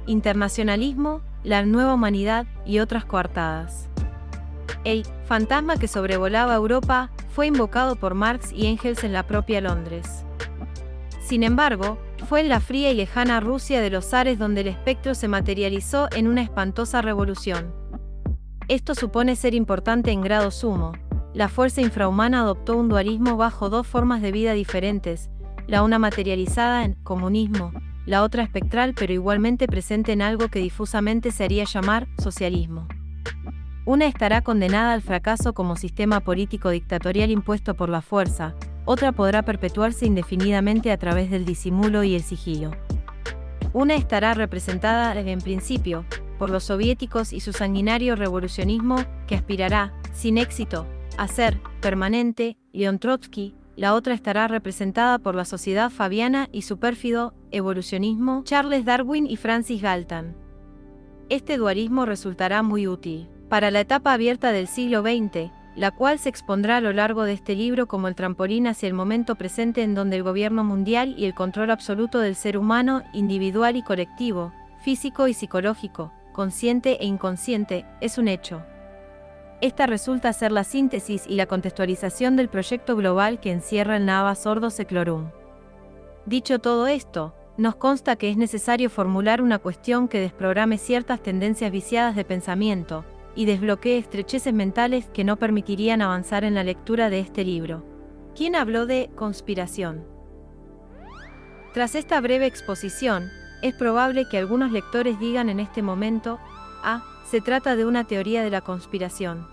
internacionalismo, la nueva humanidad y otras coartadas. El fantasma que sobrevolaba Europa fue invocado por Marx y Engels en la propia Londres. Sin embargo, fue en la fría y lejana Rusia de los zares donde el espectro se materializó en una espantosa revolución. Esto supone ser importante en grado sumo. La fuerza infrahumana adoptó un dualismo bajo dos formas de vida diferentes, la una materializada en comunismo, la otra espectral pero igualmente presente en algo que difusamente se haría llamar socialismo. Una estará condenada al fracaso como sistema político dictatorial impuesto por la fuerza, otra podrá perpetuarse indefinidamente a través del disimulo y el sigilo. Una estará representada, en principio, por los soviéticos y su sanguinario revolucionismo, que aspirará, sin éxito, a ser permanente, León Trotsky. La otra estará representada por la sociedad fabiana y su pérfido evolucionismo, Charles Darwin y Francis Galton. Este dualismo resultará muy útil para la etapa abierta del siglo XX, la cual se expondrá a lo largo de este libro como el trampolín hacia el momento presente en donde el gobierno mundial y el control absoluto del ser humano, individual y colectivo, físico y psicológico, consciente e inconsciente, es un hecho. Esta resulta ser la síntesis y la contextualización del proyecto global que encierra el Nava Ordo Seclorum. Dicho todo esto, nos consta que es necesario formular una cuestión que desprograme ciertas tendencias viciadas de pensamiento y desbloquee estrecheces mentales que no permitirían avanzar en la lectura de este libro. ¿Quién habló de conspiración? Tras esta breve exposición, es probable que algunos lectores digan en este momento: se trata de una teoría de la conspiración.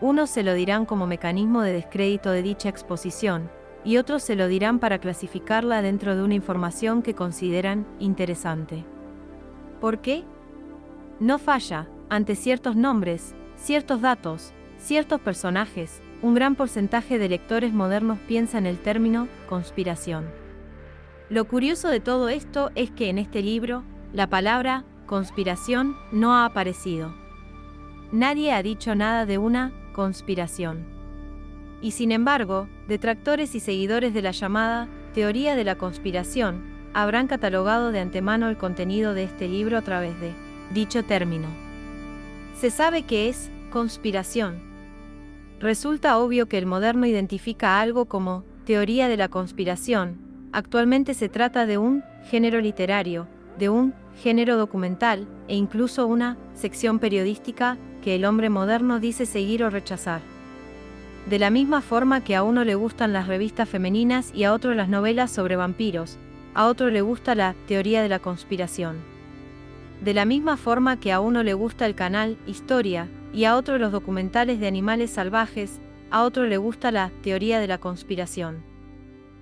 Unos se lo dirán como mecanismo de descrédito de dicha exposición, y otros se lo dirán para clasificarla dentro de una información que consideran interesante. ¿Por qué? No falla, ante ciertos nombres, ciertos datos, ciertos personajes, un gran porcentaje de lectores modernos piensa en el término conspiración. Lo curioso de todo esto es que en este libro, la palabra conspiración no ha aparecido. Nadie ha dicho nada de una conspiración. Y sin embargo, detractores y seguidores de la llamada teoría de la conspiración habrán catalogado de antemano el contenido de este libro a través de dicho término. Se sabe que es conspiración. Resulta obvio que el moderno identifica algo como teoría de la conspiración. Actualmente se trata de un género literario, de un género documental e incluso una sección periodística que el hombre moderno dice seguir o rechazar. De la misma forma que a uno le gustan las revistas femeninas y a otro las novelas sobre vampiros, a otro le gusta la teoría de la conspiración. De la misma forma que a uno le gusta el canal Historia y a otro los documentales de animales salvajes, a otro le gusta la teoría de la conspiración.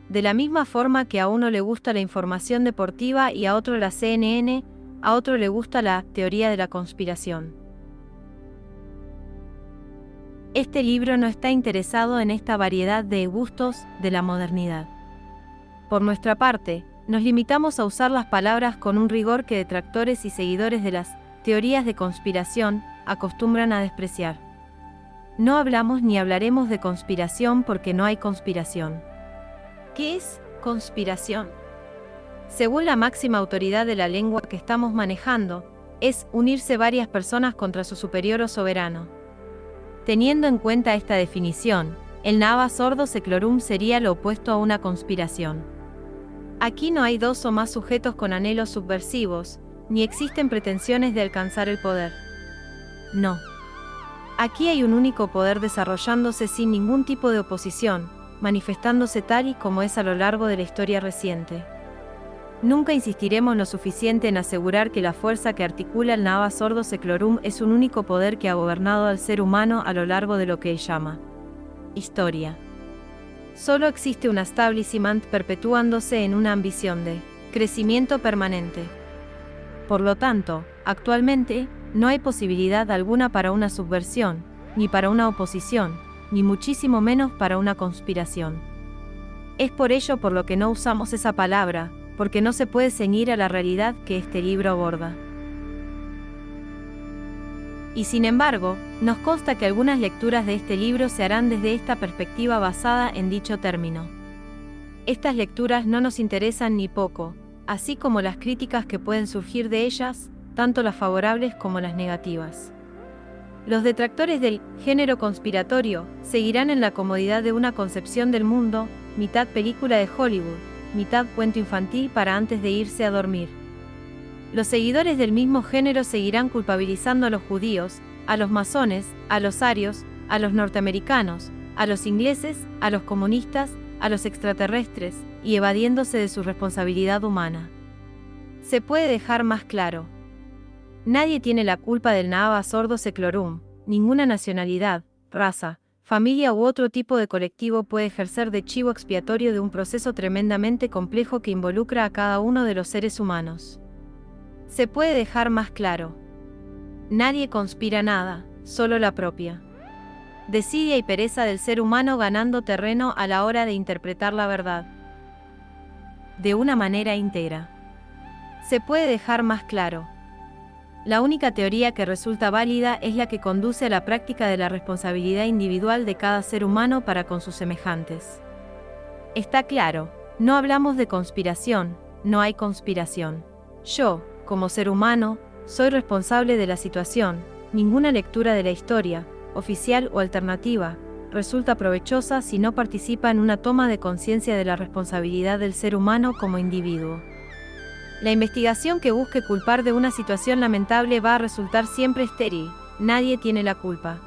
De la misma forma que a uno le gusta la información deportiva y a otro la CNN, a otro le gusta la teoría de la conspiración. Este libro no está interesado en esta variedad de gustos de la modernidad. Por nuestra parte, nos limitamos a usar las palabras con un rigor que detractores y seguidores de las teorías de conspiración acostumbran a despreciar. No hablamos ni hablaremos de conspiración porque no hay conspiración. ¿Qué es conspiración? Según la máxima autoridad de la lengua que estamos manejando, es unirse varias personas contra su superior o soberano. Teniendo en cuenta esta definición, el Nava Ordo Seclorum sería lo opuesto a una conspiración. Aquí no hay dos o más sujetos con anhelos subversivos, ni existen pretensiones de alcanzar el poder. No. Aquí hay un único poder desarrollándose sin ningún tipo de oposición, manifestándose tal y como es a lo largo de la historia reciente. Nunca insistiremos lo suficiente en asegurar que la fuerza que articula el Nava Ordo Seclorum es un único poder que ha gobernado al ser humano a lo largo de lo que él llama historia. Solo existe un establishment perpetuándose en una ambición de crecimiento permanente. Por lo tanto, actualmente, no hay posibilidad alguna para una subversión, ni para una oposición, ni muchísimo menos para una conspiración. Es por ello por lo que no usamos esa palabra, porque no se puede ceñir a la realidad que este libro aborda. Y sin embargo, nos consta que algunas lecturas de este libro se harán desde esta perspectiva basada en dicho término. Estas lecturas no nos interesan ni poco, así como las críticas que pueden surgir de ellas, tanto las favorables como las negativas. Los detractores del género conspiratorio seguirán en la comodidad de una concepción del mundo, mitad película de Hollywood, mitad cuento infantil para antes de irse a dormir. Los seguidores del mismo género seguirán culpabilizando a los judíos, a los masones, a los arios, a los norteamericanos, a los ingleses, a los comunistas, a los extraterrestres, y evadiéndose de su responsabilidad humana. Se puede dejar más claro. Nadie tiene la culpa del Naava Sordo Seclorum, ninguna nacionalidad, raza, familia u otro tipo de colectivo puede ejercer de chivo expiatorio de un proceso tremendamente complejo que involucra a cada uno de los seres humanos. Se puede dejar más claro. Nadie conspira nada, solo la propia desidia y pereza del ser humano ganando terreno a la hora de interpretar la verdad de una manera íntegra. Se puede dejar más claro. La única teoría que resulta válida es la que conduce a la práctica de la responsabilidad individual de cada ser humano para con sus semejantes. Está claro, no hablamos de conspiración, no hay conspiración. Yo, como ser humano, soy responsable de la situación. Ninguna lectura de la historia, oficial o alternativa, resulta provechosa si no participa en una toma de conciencia de la responsabilidad del ser humano como individuo. La investigación que busque culpar de una situación lamentable va a resultar siempre estéril, nadie tiene la culpa.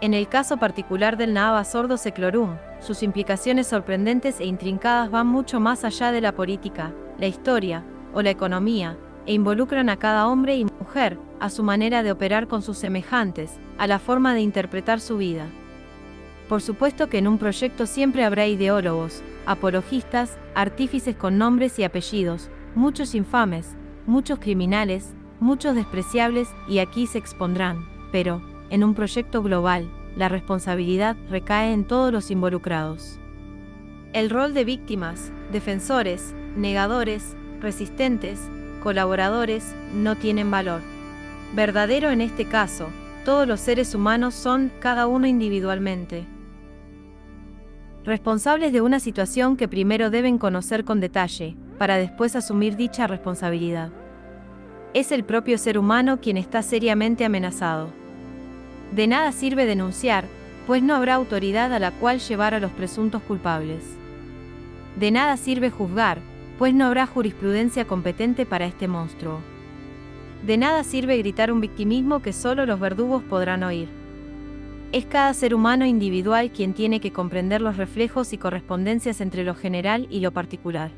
En el caso particular del Naava Sordo Seclorum, sus implicaciones sorprendentes e intrincadas van mucho más allá de la política, la historia o la economía, e involucran a cada hombre y mujer, a su manera de operar con sus semejantes, a la forma de interpretar su vida. Por supuesto que en un proyecto siempre habrá ideólogos, apologistas, artífices con nombres y apellidos, muchos infames, muchos criminales, muchos despreciables y aquí se expondrán, pero, en un proyecto global, la responsabilidad recae en todos los involucrados. El rol de víctimas, defensores, negadores, resistentes, colaboradores, no tienen valor verdadero en este caso. Todos los seres humanos son, cada uno individualmente, responsables de una situación que primero deben conocer con detalle, para después asumir dicha responsabilidad. Es el propio ser humano quien está seriamente amenazado. De nada sirve denunciar, pues no habrá autoridad a la cual llevar a los presuntos culpables. De nada sirve juzgar, pues no habrá jurisprudencia competente para este monstruo. De nada sirve gritar un victimismo que solo los verdugos podrán oír. Es cada ser humano individual quien tiene que comprender los reflejos y correspondencias entre lo general y lo particular.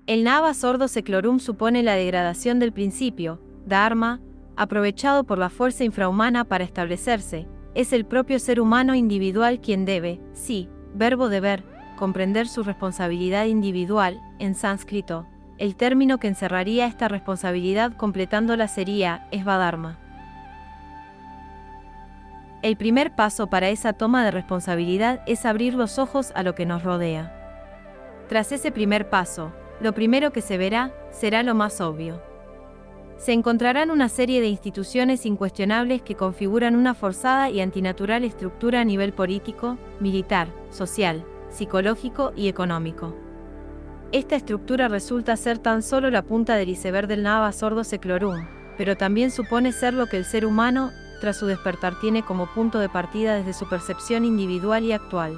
El Naava Sordo Seclorum supone la degradación del principio, Dharma, aprovechado por la fuerza infrahumana para establecerse. Es el propio ser humano individual quien debe, sí, verbo deber, comprender su responsabilidad individual, en sánscrito. El término que encerraría esta responsabilidad completándola sería Svadharma. El primer paso para esa toma de responsabilidad es abrir los ojos a lo que nos rodea. Tras ese primer paso, lo primero que se verá será lo más obvio. Se encontrarán una serie de instituciones incuestionables que configuran una forzada y antinatural estructura a nivel político, militar, social, psicológico y económico. Esta estructura resulta ser tan solo la punta del iceberg del Naava Sordo Seclorum, pero también supone ser lo que el ser humano, tras su despertar, tiene como punto de partida desde su percepción individual y actual.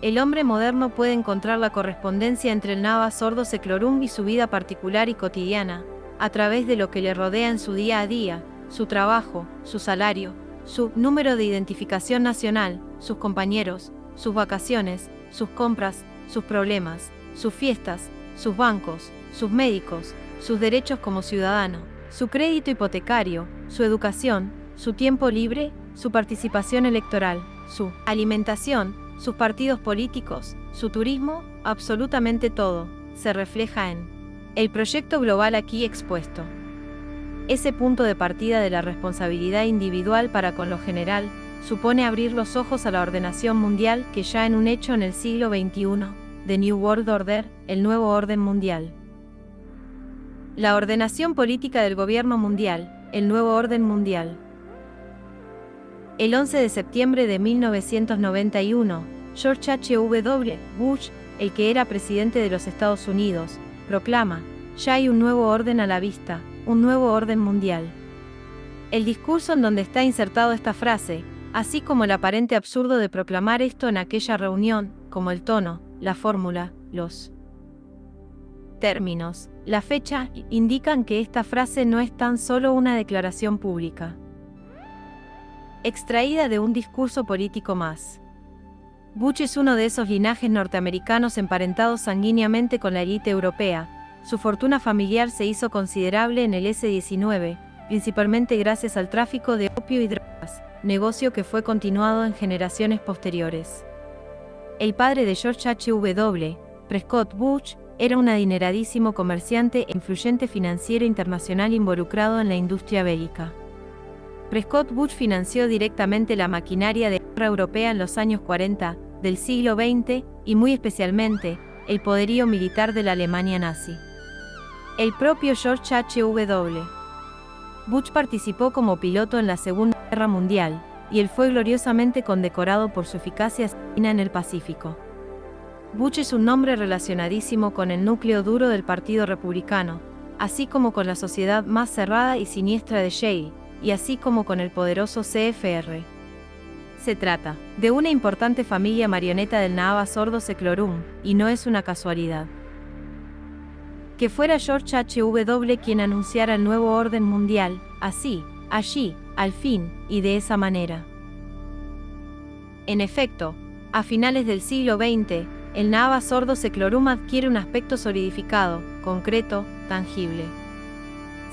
El hombre moderno puede encontrar la correspondencia entre el Naava Sordo Seclorum y su vida particular y cotidiana, a través de lo que le rodea en su día a día, su trabajo, su salario, su número de identificación nacional, sus compañeros, sus vacaciones, sus compras, sus problemas, sus fiestas, sus bancos, sus médicos, sus derechos como ciudadano, su crédito hipotecario, su educación, su tiempo libre, su participación electoral, su alimentación, sus partidos políticos, su turismo, absolutamente todo, se refleja en el proyecto global aquí expuesto. Ese punto de partida de la responsabilidad individual para con lo general, supone abrir los ojos a la ordenación mundial que ya en un hecho en el siglo XXI, The New World Order, el nuevo orden mundial. La ordenación política del gobierno mundial, el nuevo orden mundial. El 11 de septiembre de 1991, George H.W. Bush, el que era presidente de los Estados Unidos, proclama: ya hay un nuevo orden a la vista, un nuevo orden mundial. El discurso en donde está insertado esta frase, así como el aparente absurdo de proclamar esto en aquella reunión, como el tono, la fórmula, los términos, la fecha, indican que esta frase no es tan solo una declaración pública, extraída de un discurso político más. Bush es uno de esos linajes norteamericanos emparentados sanguíneamente con la élite europea. Su fortuna familiar se hizo considerable en el S-19, principalmente gracias al tráfico de opio y drogas, negocio que fue continuado en generaciones posteriores. El padre de George H.W., Prescott Bush, era un adineradísimo comerciante e influyente financiero internacional involucrado en la industria bélica. Prescott Bush financió directamente la maquinaria de guerra europea en los años 40 del siglo XX y muy especialmente el poderío militar de la Alemania nazi. El propio George H.W. Bush participó como piloto en la Segunda Guerra Mundial y él fue gloriosamente condecorado por su eficacia asesina en el Pacífico. Bush es un nombre relacionadísimo con el núcleo duro del Partido Republicano, así como con la sociedad más cerrada y siniestra de Yale, y así como con el poderoso CFR. Se trata de una importante familia marioneta del Naava Sordo Seclorum, y no es una casualidad que fuera George H.W. quien anunciara el nuevo orden mundial, así, allí, al fin, y de esa manera. En efecto, a finales del siglo XX, el Naava Sordo Seclorum adquiere un aspecto solidificado, concreto, tangible.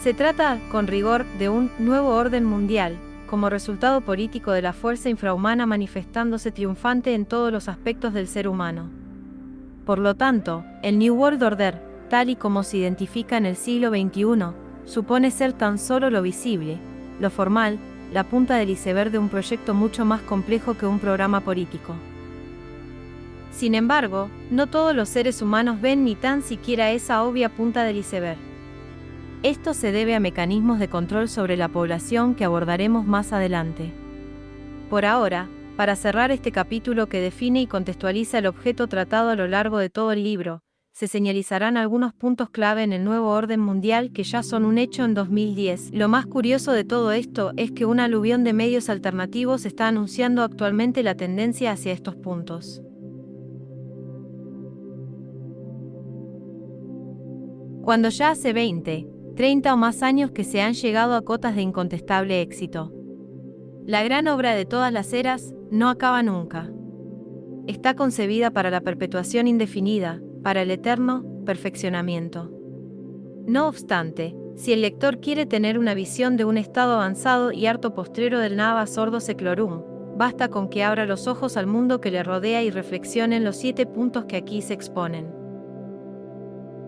Se trata, con rigor, de un nuevo orden mundial, como resultado político de la fuerza infrahumana manifestándose triunfante en todos los aspectos del ser humano. Por lo tanto, el New World Order, tal y como se identifica en el siglo XXI, supone ser tan solo lo visible, lo formal, la punta del iceberg de un proyecto mucho más complejo que un programa político. Sin embargo, no todos los seres humanos ven ni tan siquiera esa obvia punta del iceberg. Esto se debe a mecanismos de control sobre la población que abordaremos más adelante. Por ahora, para cerrar este capítulo que define y contextualiza el objeto tratado a lo largo de todo el libro, se señalizarán algunos puntos clave en el nuevo orden mundial que ya son un hecho en 2010. Lo más curioso de todo esto es que un aluvión de medios alternativos está anunciando actualmente la tendencia hacia estos puntos. Cuando ya hace 20, 30 o más años que se han llegado a cotas de incontestable éxito. La gran obra de todas las eras no acaba nunca. Está concebida para la perpetuación indefinida, para el eterno perfeccionamiento. No obstante, si el lector quiere tener una visión de un estado avanzado y harto postrero del Naava Sordo Seclorum, basta con que abra los ojos al mundo que le rodea y reflexione en los 7 puntos que aquí se exponen.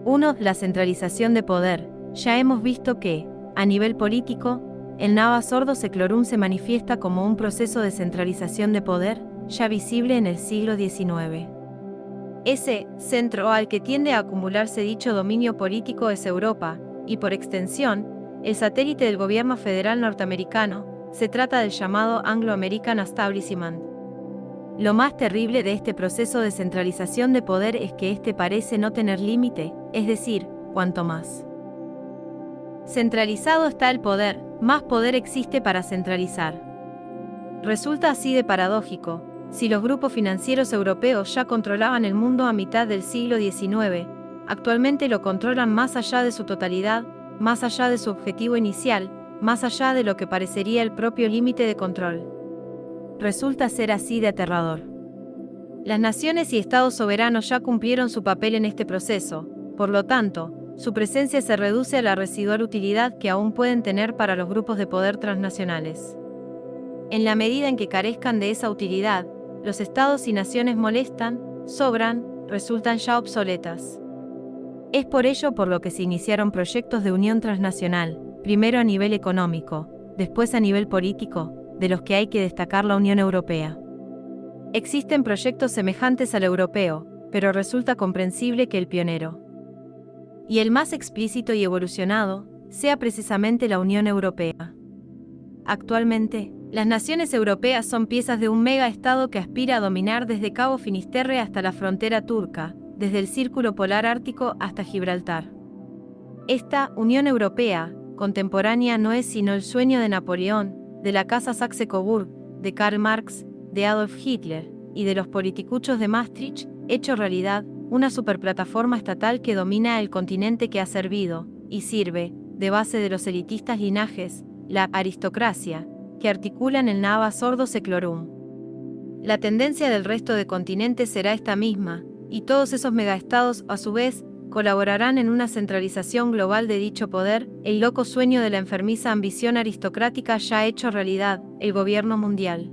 1. La centralización de poder. Ya hemos visto que, a nivel político, el Naava Sordo Seclorum se manifiesta como un proceso de centralización de poder, ya visible en el siglo XIX. Ese centro al que tiende a acumularse dicho dominio político es Europa, y por extensión, el satélite del gobierno federal norteamericano. Se trata del llamado Anglo-American Establishment. Lo más terrible de este proceso de centralización de poder es que este parece no tener límite, es decir, cuanto más centralizado está el poder, más poder existe para centralizar. Resulta así de paradójico. Si los grupos financieros europeos ya controlaban el mundo a mitad del siglo XIX, actualmente lo controlan más allá de su totalidad, más allá de su objetivo inicial, más allá de lo que parecería el propio límite de control. Resulta ser así de aterrador. Las naciones y estados soberanos ya cumplieron su papel en este proceso, por lo tanto, su presencia se reduce a la residual utilidad que aún pueden tener para los grupos de poder transnacionales. En la medida en que carezcan de esa utilidad, los estados y naciones molestan, sobran, resultan ya obsoletas. Es por ello por lo que se iniciaron proyectos de unión transnacional, primero a nivel económico, después a nivel político, de los que hay que destacar la Unión Europea. Existen proyectos semejantes al europeo, pero resulta comprensible que el pionero y el más explícito y evolucionado sea precisamente la Unión Europea. Actualmente, las naciones europeas son piezas de un mega-estado que aspira a dominar desde Cabo Finisterre hasta la frontera turca, desde el Círculo Polar Ártico hasta Gibraltar. Esta Unión Europea contemporánea no es sino el sueño de Napoleón, de la Casa Saxe-Coburg, de Karl Marx, de Adolf Hitler y de los politicuchos de Maastricht, hecho realidad, una superplataforma estatal que domina el continente que ha servido, y sirve, de base de los elitistas linajes, la aristocracia, que articulan el Nava Sordo Seclorum. La tendencia del resto de continentes será esta misma, y todos esos megaestados, a su vez, colaborarán en una centralización global de dicho poder, el loco sueño de la enfermiza ambición aristocrática ya hecho realidad, el gobierno mundial.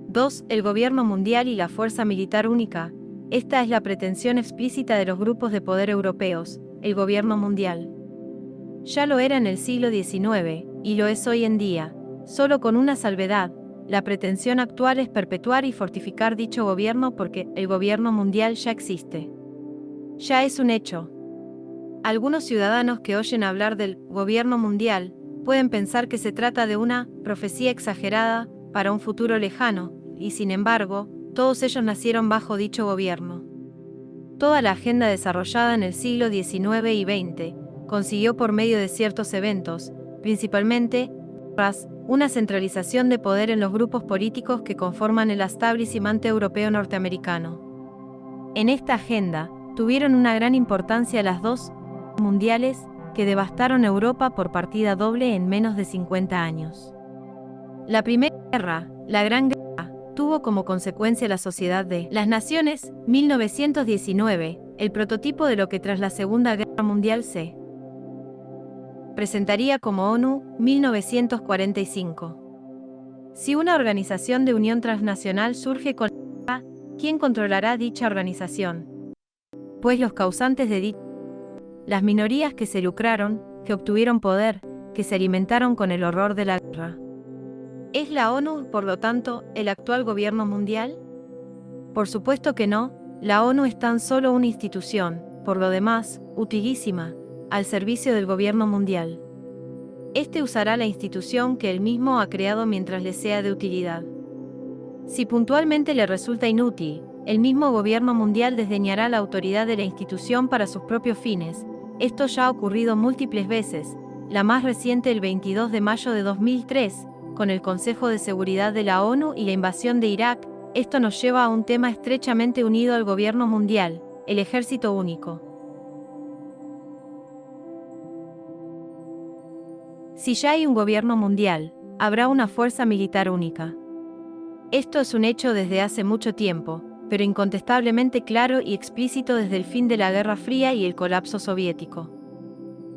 2. El gobierno mundial y la fuerza militar única. Esta es la pretensión explícita de los grupos de poder europeos, el gobierno mundial. Ya lo era en el siglo XIX, y lo es hoy en día, solo con una salvedad. La pretensión actual es perpetuar y fortificar dicho gobierno porque el gobierno mundial ya existe. Ya es un hecho. Algunos ciudadanos que oyen hablar del gobierno mundial pueden pensar que se trata de una profecía exagerada para un futuro lejano, y sin embargo, todos ellos nacieron bajo dicho gobierno. Toda la agenda desarrollada en el siglo XIX y XX consiguió por medio de ciertos eventos, principalmente, una centralización de poder en los grupos políticos que conforman el establishment europeo norteamericano. En esta agenda, tuvieron una gran importancia las dos mundiales que devastaron Europa por partida doble en menos de 50 años. La Primera Guerra, la Gran Guerra, tuvo como consecuencia la Sociedad de las Naciones, 1919, el prototipo de lo que tras la Segunda Guerra Mundial se presentaría como ONU, 1945. Si una organización de unión transnacional surge con la, ¿quién controlará dicha organización? Pues los causantes de dicha, las minorías que se lucraron, que obtuvieron poder, que se alimentaron con el horror de la guerra. ¿Es la ONU, por lo tanto, el actual gobierno mundial? Por supuesto que no, la ONU es tan solo una institución, por lo demás, utilísima, al servicio del gobierno mundial. Este usará la institución que él mismo ha creado mientras le sea de utilidad. Si puntualmente le resulta inútil, el mismo gobierno mundial desdeñará la autoridad de la institución para sus propios fines. Esto ya ha ocurrido múltiples veces, la más reciente el 22 de mayo de 2003, con el Consejo de Seguridad de la ONU y la invasión de Irak. Esto nos lleva a un tema estrechamente unido al gobierno mundial, el ejército único. Si ya hay un gobierno mundial, habrá una fuerza militar única. Esto es un hecho desde hace mucho tiempo, pero incontestablemente claro y explícito desde el fin de la Guerra Fría y el colapso soviético.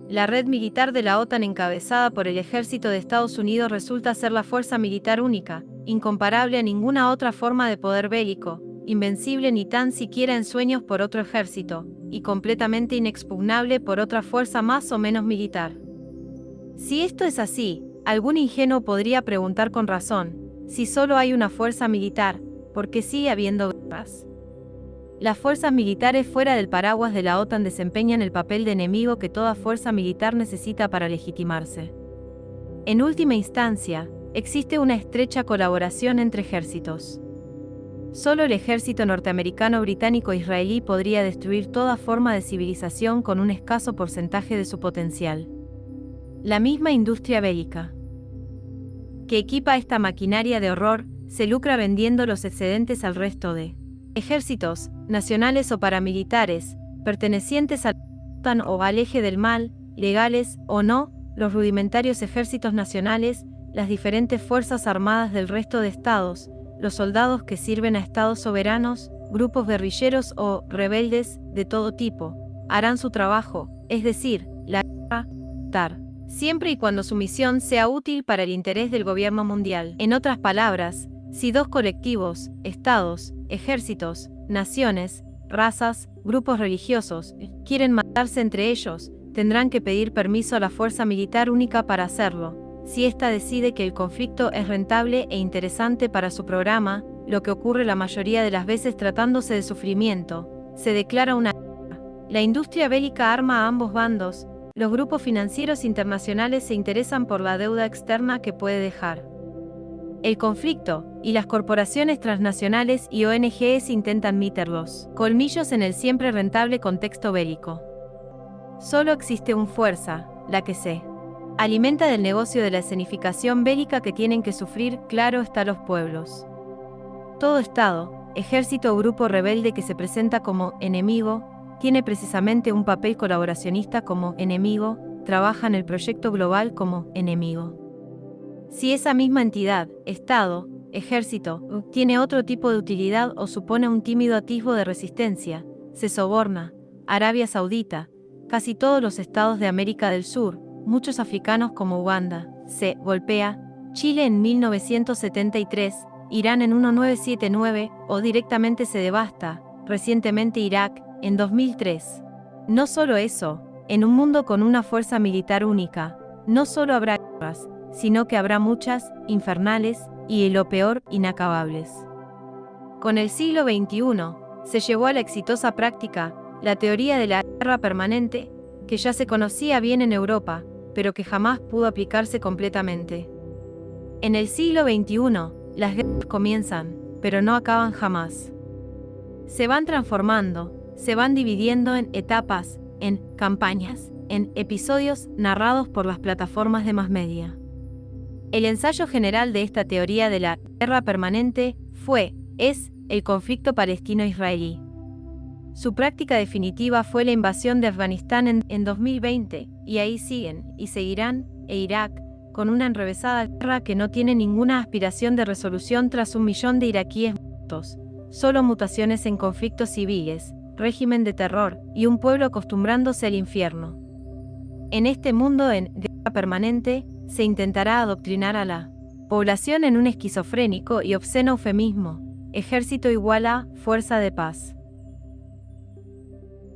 La red militar de la OTAN encabezada por el ejército de Estados Unidos resulta ser la fuerza militar única, incomparable a ninguna otra forma de poder bélico, invencible ni tan siquiera en sueños por otro ejército, y completamente inexpugnable por otra fuerza más o menos militar. Si esto es así, algún ingenuo podría preguntar con razón, si solo hay una fuerza militar, ¿por qué sigue habiendo guerras? Las fuerzas militares fuera del paraguas de la OTAN desempeñan el papel de enemigo que toda fuerza militar necesita para legitimarse. En última instancia, existe una estrecha colaboración entre ejércitos. Solo el ejército norteamericano, británico e israelí podría destruir toda forma de civilización con un escaso porcentaje de su potencial. La misma industria bélica que equipa esta maquinaria de horror, se lucra vendiendo los excedentes al resto de ejércitos, nacionales o paramilitares, pertenecientes a la OTAN o al eje del mal, legales o no, los rudimentarios ejércitos nacionales, las diferentes fuerzas armadas del resto de estados, los soldados que sirven a estados soberanos, grupos guerrilleros o rebeldes de todo tipo, harán su trabajo, es decir, la guerra, siempre y cuando su misión sea útil para el interés del gobierno mundial. En otras palabras, si dos colectivos, estados, ejércitos, naciones, razas, grupos religiosos, quieren matarse entre ellos, tendrán que pedir permiso a la fuerza militar única para hacerlo. Si ésta decide que el conflicto es rentable e interesante para su programa, lo que ocurre la mayoría de las veces tratándose de sufrimiento, se declara una guerra. La industria bélica arma a ambos bandos. Los grupos financieros internacionales se interesan por la deuda externa que puede dejar. El conflicto, y las corporaciones transnacionales y ONGs intentan meter los colmillos en el siempre rentable contexto bélico. Solo existe una fuerza, la que se alimenta del negocio de la escenificación bélica que tienen que sufrir, claro está, los pueblos. Todo Estado, ejército o grupo rebelde que se presenta como enemigo, tiene precisamente un papel colaboracionista como enemigo, trabaja en el proyecto global como enemigo. Si esa misma entidad, Estado, ejército, tiene otro tipo de utilidad o supone un tímido atisbo de resistencia, se soborna. Arabia Saudita, casi todos los estados de América del Sur, muchos africanos como Uganda, se golpea, Chile en 1973, Irán en 1979, o directamente se devasta, recientemente Irak, en 2003. No solo eso, en un mundo con una fuerza militar única, no solo habrá guerras, sino que habrá muchas, infernales, y lo peor, inacabables. Con el siglo XXI, se llevó a la exitosa práctica la teoría de la guerra permanente, que ya se conocía bien en Europa, pero que jamás pudo aplicarse completamente. En el siglo XXI, las guerras comienzan, pero no acaban jamás. Se van transformando, se van dividiendo en etapas, en campañas, en episodios narrados por las plataformas de mass media. El ensayo general de esta teoría de la guerra permanente es el conflicto palestino-israelí. Su práctica definitiva fue la invasión de Afganistán en 2020, y ahí siguen, y seguirán, Irak, con una enrevesada guerra que no tiene ninguna aspiración de resolución tras 1 millón de iraquíes muertos, solo mutaciones en conflictos civiles, régimen de terror, y un pueblo acostumbrándose al infierno. En este mundo en guerra permanente, se intentará adoctrinar a la población en un esquizofrénico y obsceno eufemismo: ejército igual a fuerza de paz.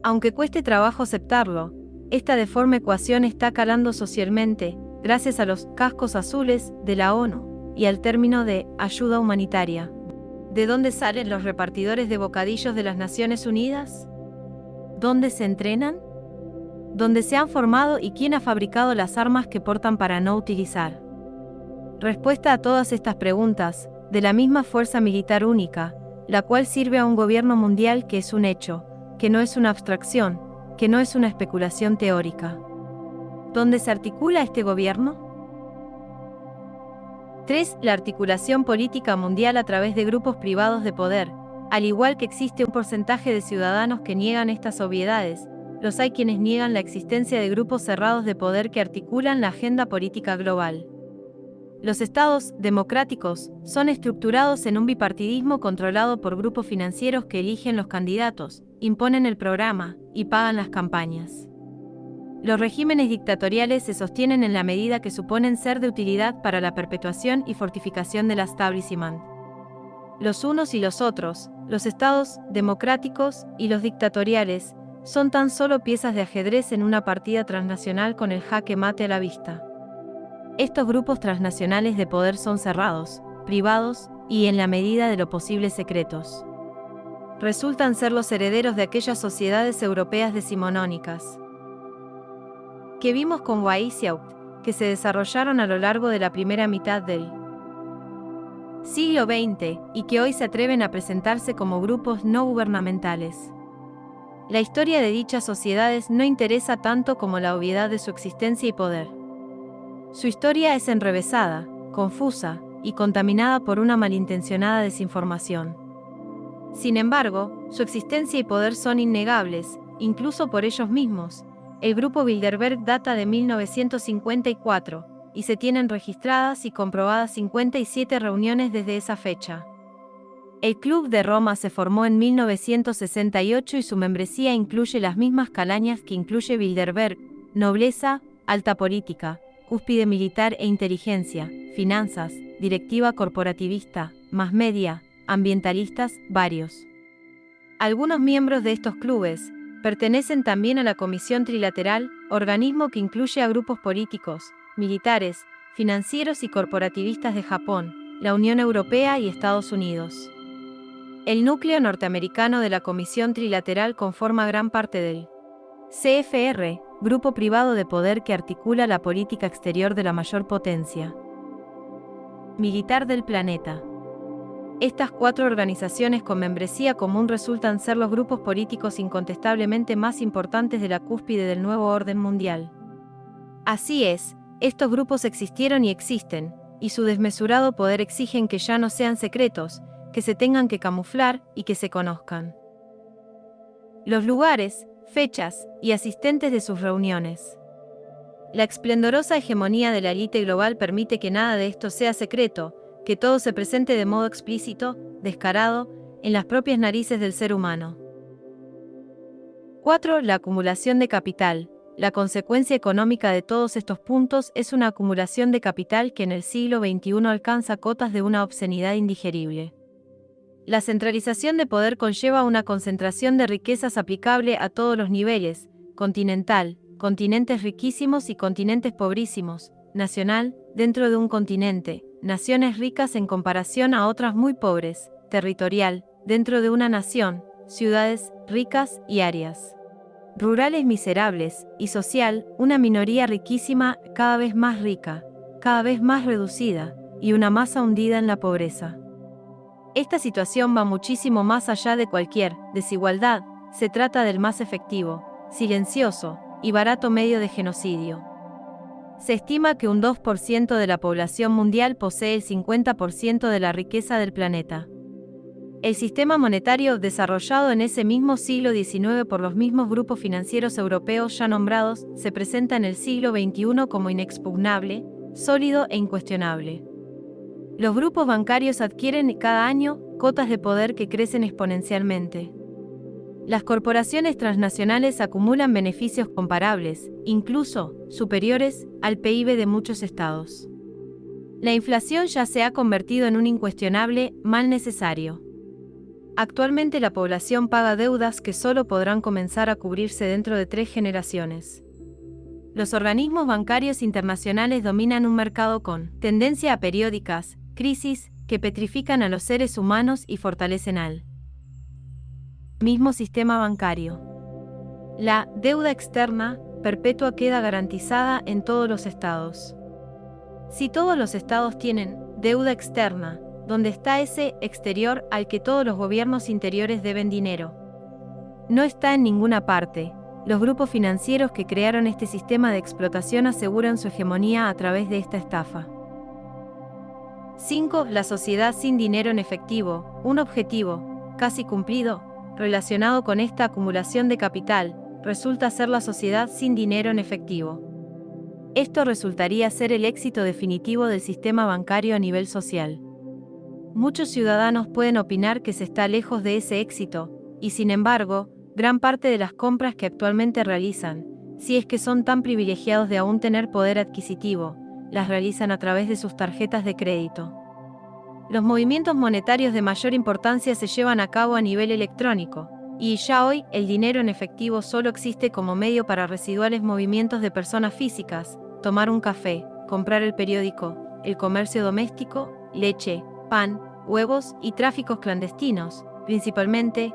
Aunque cueste trabajo aceptarlo, esta deforme ecuación está calando socialmente, gracias a los cascos azules de la ONU y al término de ayuda humanitaria. ¿De dónde salen los repartidores de bocadillos de las Naciones Unidas? ¿Dónde se entrenan? ¿Dónde se han formado y quién ha fabricado las armas que portan para no utilizar? Respuesta a todas estas preguntas, de la misma fuerza militar única, la cual sirve a un gobierno mundial que es un hecho, que no es una abstracción, que no es una especulación teórica. ¿Dónde se articula este gobierno? 3. La articulación política mundial a través de grupos privados de poder. Al igual que existe un porcentaje de ciudadanos que niegan estas obviedades, los hay quienes niegan la existencia de grupos cerrados de poder que articulan la agenda política global. Los estados democráticos son estructurados en un bipartidismo controlado por grupos financieros que eligen los candidatos, imponen el programa y pagan las campañas. Los regímenes dictatoriales se sostienen en la medida que suponen ser de utilidad para la perpetuación y fortificación del establishment. Los unos y los otros, los estados democráticos y los dictatoriales, son tan solo piezas de ajedrez en una partida transnacional con el jaque mate a la vista. Estos grupos transnacionales de poder son cerrados, privados y, en la medida de lo posible, secretos. Resultan ser los herederos de aquellas sociedades europeas decimonónicas que vimos con Weishaupt, que se desarrollaron a lo largo de la primera mitad del siglo XX y que hoy se atreven a presentarse como grupos no gubernamentales. La historia de dichas sociedades no interesa tanto como la obviedad de su existencia y poder. Su historia es enrevesada, confusa y contaminada por una malintencionada desinformación. Sin embargo, su existencia y poder son innegables, incluso por ellos mismos. El grupo Bilderberg data de 1954, y se tienen registradas y comprobadas 57 reuniones desde esa fecha. El Club de Roma se formó en 1968 y su membresía incluye las mismas calañas que incluye Bilderberg: nobleza, alta política, cúspide militar e inteligencia, finanzas, directiva corporativista, mass media, ambientalistas, varios. Algunos miembros de estos clubes pertenecen también a la Comisión Trilateral, organismo que incluye a grupos políticos, militares, financieros y corporativistas de Japón, la Unión Europea y Estados Unidos. El núcleo norteamericano de la Comisión Trilateral conforma gran parte del CFR, grupo privado de poder que articula la política exterior de la mayor potencia. militar del planeta. Estas 4 organizaciones con membresía común resultan ser los grupos políticos incontestablemente más importantes de la cúspide del nuevo orden mundial. Así es, estos grupos existieron y existen, y su desmesurado poder exigen que ya no sean secretos, que se tengan que camuflar y que se conozcan. Los lugares, fechas y asistentes de sus reuniones. La esplendorosa hegemonía de la élite global permite que nada de esto sea secreto, que todo se presente de modo explícito, descarado, en las propias narices del ser humano. 4. La acumulación de capital. La consecuencia económica de todos estos puntos es una acumulación de capital que en el siglo XXI alcanza cotas de una obscenidad indigerible. La centralización de poder conlleva una concentración de riquezas aplicable a todos los niveles, continental, continentes riquísimos y continentes pobrísimos, nacional, dentro de un continente, naciones ricas en comparación a otras muy pobres, territorial, dentro de una nación, ciudades ricas y áreas rurales miserables, y social, una minoría riquísima, cada vez más rica, cada vez más reducida, y una masa hundida en la pobreza. Esta situación va muchísimo más allá de cualquier desigualdad, se trata del más efectivo, silencioso y barato medio de genocidio. Se estima que un 2% de la población mundial posee el 50% de la riqueza del planeta. El sistema monetario desarrollado en ese mismo siglo XIX por los mismos grupos financieros europeos ya nombrados se presenta en el siglo XXI como inexpugnable, sólido e incuestionable. Los grupos bancarios adquieren cada año cotas de poder que crecen exponencialmente. Las corporaciones transnacionales acumulan beneficios comparables, incluso superiores, al PIB de muchos estados. La inflación ya se ha convertido en un incuestionable mal necesario. Actualmente la población paga deudas que solo podrán comenzar a cubrirse dentro de 3 generaciones. Los organismos bancarios internacionales dominan un mercado con tendencia a periódicas crisis que petrifican a los seres humanos y fortalecen al mismo sistema bancario. La deuda externa perpetua queda garantizada en todos los estados. Si todos los estados tienen deuda externa, ¿dónde está ese exterior al que todos los gobiernos interiores deben dinero? No está en ninguna parte. Los grupos financieros que crearon este sistema de explotación aseguran su hegemonía a través de esta estafa. 5. La sociedad sin dinero en efectivo, un objetivo, casi cumplido, relacionado con esta acumulación de capital, resulta ser la sociedad sin dinero en efectivo. Esto resultaría ser el éxito definitivo del sistema bancario a nivel social. Muchos ciudadanos pueden opinar que se está lejos de ese éxito, y sin embargo, gran parte de las compras que actualmente realizan, si es que son tan privilegiados de aún tener poder adquisitivo, las realizan a través de sus tarjetas de crédito. Los movimientos monetarios de mayor importancia se llevan a cabo a nivel electrónico, y ya hoy el dinero en efectivo solo existe como medio para residuales movimientos de personas físicas, tomar un café, comprar el periódico, el comercio doméstico, leche, pan, huevos y tráficos clandestinos, principalmente.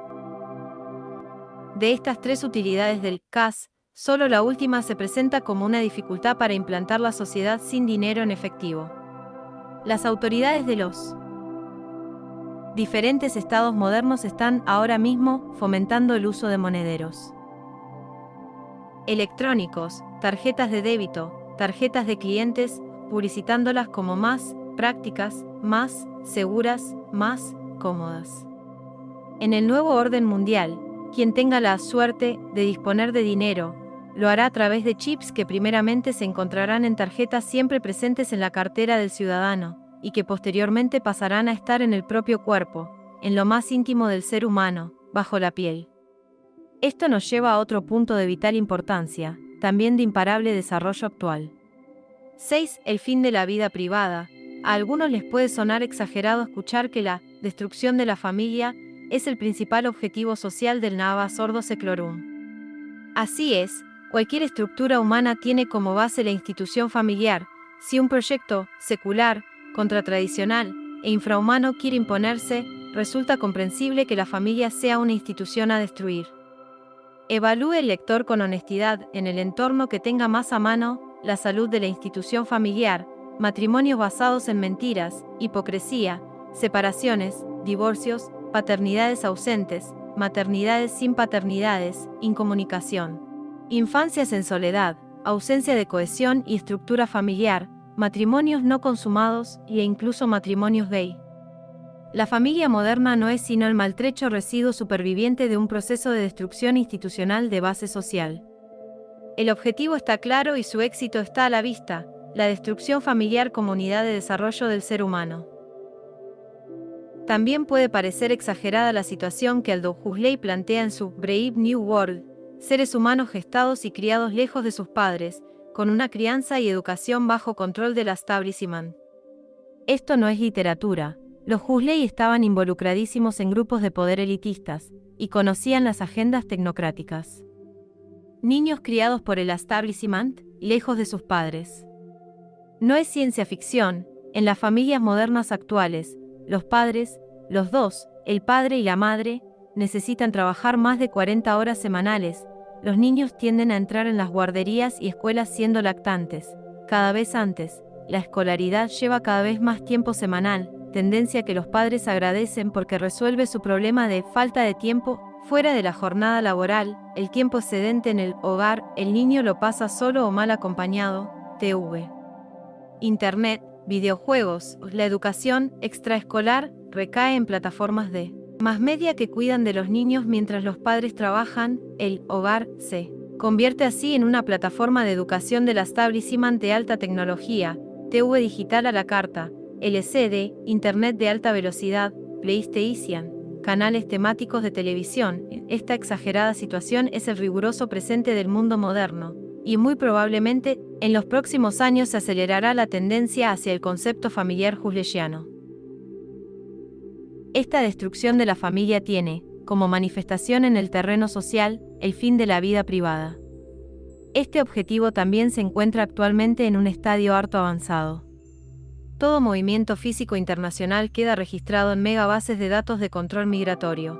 De estas 3 utilidades del cash, solo la última se presenta como una dificultad para implantar la sociedad sin dinero en efectivo. Las autoridades de los diferentes estados modernos están ahora mismo fomentando el uso de monederos electrónicos, tarjetas de débito, tarjetas de clientes, publicitándolas como más prácticas, más seguras, más cómodas. En el nuevo orden mundial, quien tenga la suerte de disponer de dinero, lo hará a través de chips que primeramente se encontrarán en tarjetas siempre presentes en la cartera del ciudadano, y que posteriormente pasarán a estar en el propio cuerpo, en lo más íntimo del ser humano, bajo la piel. Esto nos lleva a otro punto de vital importancia, también de imparable desarrollo actual. 6. El fin de la vida privada. A algunos les puede sonar exagerado escuchar que la destrucción de la familia es el principal objetivo social del Nava Sordo Seclorum. Así es, cualquier estructura humana tiene como base la institución familiar. Si un proyecto secular, contratradicional e infrahumano quiere imponerse, resulta comprensible que la familia sea una institución a destruir. Evalúe el lector con honestidad en el entorno que tenga más a mano la salud de la institución familiar, matrimonios basados en mentiras, hipocresía, separaciones, divorcios, paternidades ausentes, maternidades sin paternidades, incomunicación, infancias en soledad, ausencia de cohesión y estructura familiar, matrimonios no consumados e incluso matrimonios gay. La familia moderna no es sino el maltrecho residuo superviviente de un proceso de destrucción institucional de base social. El objetivo está claro y su éxito está a la vista: la destrucción familiar como unidad de desarrollo del ser humano. También puede parecer exagerada la situación que Aldous Huxley plantea en su Brave New World: seres humanos gestados y criados lejos de sus padres, con una crianza y educación bajo control del establishment. Esto no es literatura. Los Huxley estaban involucradísimos en grupos de poder elitistas, y conocían las agendas tecnocráticas. Niños criados por el establishment, lejos de sus padres. No es ciencia ficción. En las familias modernas actuales, los padres, los dos, el padre y la madre, necesitan trabajar más de 40 horas semanales. Los niños tienden a entrar en las guarderías y escuelas siendo lactantes, cada vez antes. La escolaridad lleva cada vez más tiempo semanal, tendencia que los padres agradecen porque resuelve su problema de falta de tiempo fuera de la jornada laboral, el tiempo excedente en el hogar. El niño lo pasa solo o mal acompañado. TV, Internet, videojuegos, la educación extraescolar recae en plataformas de más media que cuidan de los niños mientras los padres trabajan. El hogar se convierte así en una plataforma de educación del establishment de alta tecnología, TV digital a la carta, LCD, Internet de alta velocidad, PlayStation, canales temáticos de televisión. Esta exagerada situación es el riguroso presente del mundo moderno, y muy probablemente, en los próximos años se acelerará la tendencia hacia el concepto familiar huxleyano. Esta destrucción de la familia tiene, como manifestación en el terreno social, el fin de la vida privada. Este objetivo también se encuentra actualmente en un estadio harto avanzado. Todo movimiento físico internacional queda registrado en megabases de datos de control migratorio.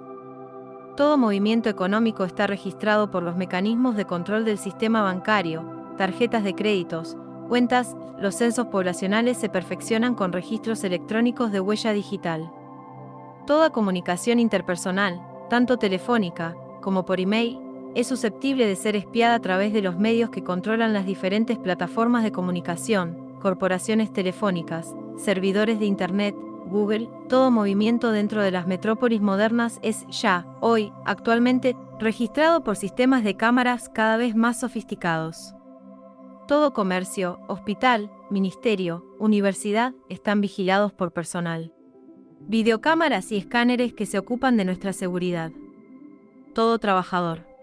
Todo movimiento económico está registrado por los mecanismos de control del sistema bancario, tarjetas de créditos, cuentas. Los censos poblacionales se perfeccionan con registros electrónicos de huella digital. Toda comunicación interpersonal, tanto telefónica como por email, es susceptible de ser espiada a través de los medios que controlan las diferentes plataformas de comunicación, corporaciones telefónicas, servidores de Internet, Google. Todo movimiento dentro de las metrópolis modernas es ya, hoy, actualmente, registrado por sistemas de cámaras cada vez más sofisticados. Todo comercio, hospital, ministerio, universidad están vigilados por personal. Videocámaras y escáneres que se ocupan de nuestra seguridad. Todo trabajador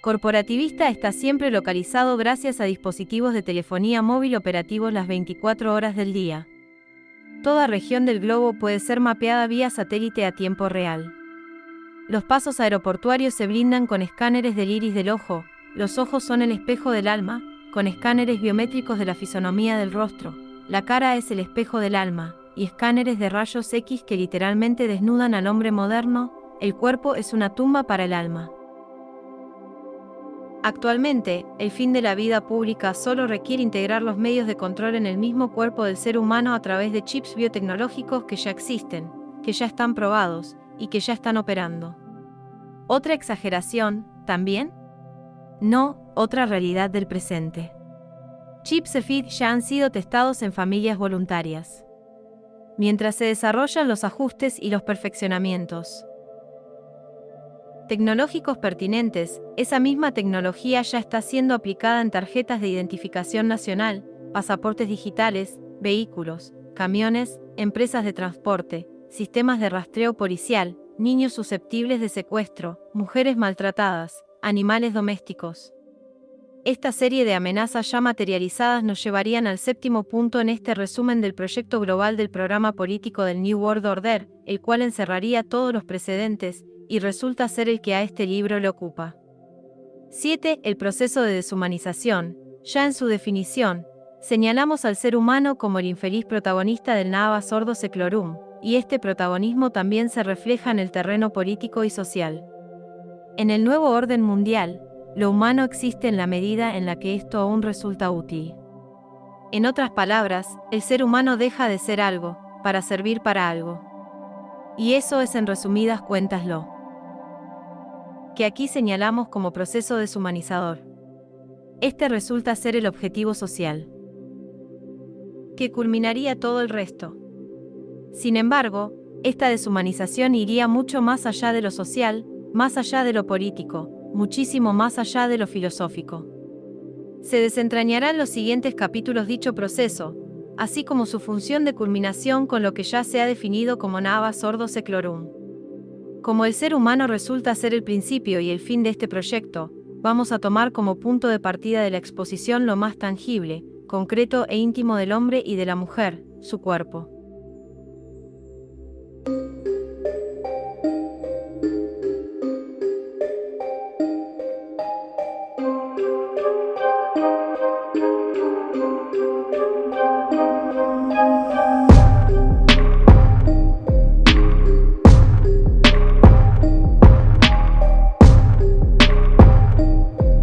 corporativista está siempre localizado gracias a dispositivos de telefonía móvil operativos las 24 horas del día. Toda región del globo puede ser mapeada vía satélite a tiempo real. Los pasos aeroportuarios se blindan con escáneres del iris del ojo. Los ojos son el espejo del alma, con escáneres biométricos de la fisonomía del rostro. La cara es el espejo del alma, y escáneres de rayos X que literalmente desnudan al hombre moderno. El cuerpo es una tumba para el alma. Actualmente, el fin de la vida pública solo requiere integrar los medios de control en el mismo cuerpo del ser humano a través de chips biotecnológicos que ya existen, que ya están probados, y que ya están operando. ¿Otra exageración, también? No, otra realidad del presente. Chips CEFID ya han sido testados en familias voluntarias. Mientras se desarrollan los ajustes y los perfeccionamientos tecnológicos pertinentes, esa misma tecnología ya está siendo aplicada en tarjetas de identificación nacional, pasaportes digitales, vehículos, camiones, empresas de transporte, sistemas de rastreo policial, niños susceptibles de secuestro, mujeres maltratadas, animales domésticos. Esta serie de amenazas ya materializadas nos llevarían al séptimo punto en este resumen del proyecto global del programa político del New World Order, el cual encerraría todos los precedentes, y resulta ser el que a este libro le ocupa. 7. El proceso de deshumanización. Ya en su definición, señalamos al ser humano como el infeliz protagonista del Navas Ordo Seclorum, y este protagonismo también se refleja en el terreno político y social. En el nuevo orden mundial, lo humano existe en la medida en la que esto aún resulta útil. En otras palabras, el ser humano deja de ser algo, para servir para algo. Y eso es en resumidas cuentas lo que aquí señalamos como proceso deshumanizador. Este resulta ser el objetivo social, que culminaría todo el resto. Sin embargo, esta deshumanización iría mucho más allá de lo social, más allá de lo político, muchísimo más allá de lo filosófico. Se desentrañará en los siguientes capítulos dicho proceso, así como su función de culminación con lo que ya se ha definido como Navas Ordo Seclorum. Como el ser humano resulta ser el principio y el fin de este proyecto, vamos a tomar como punto de partida de la exposición lo más tangible, concreto e íntimo del hombre y de la mujer, su cuerpo.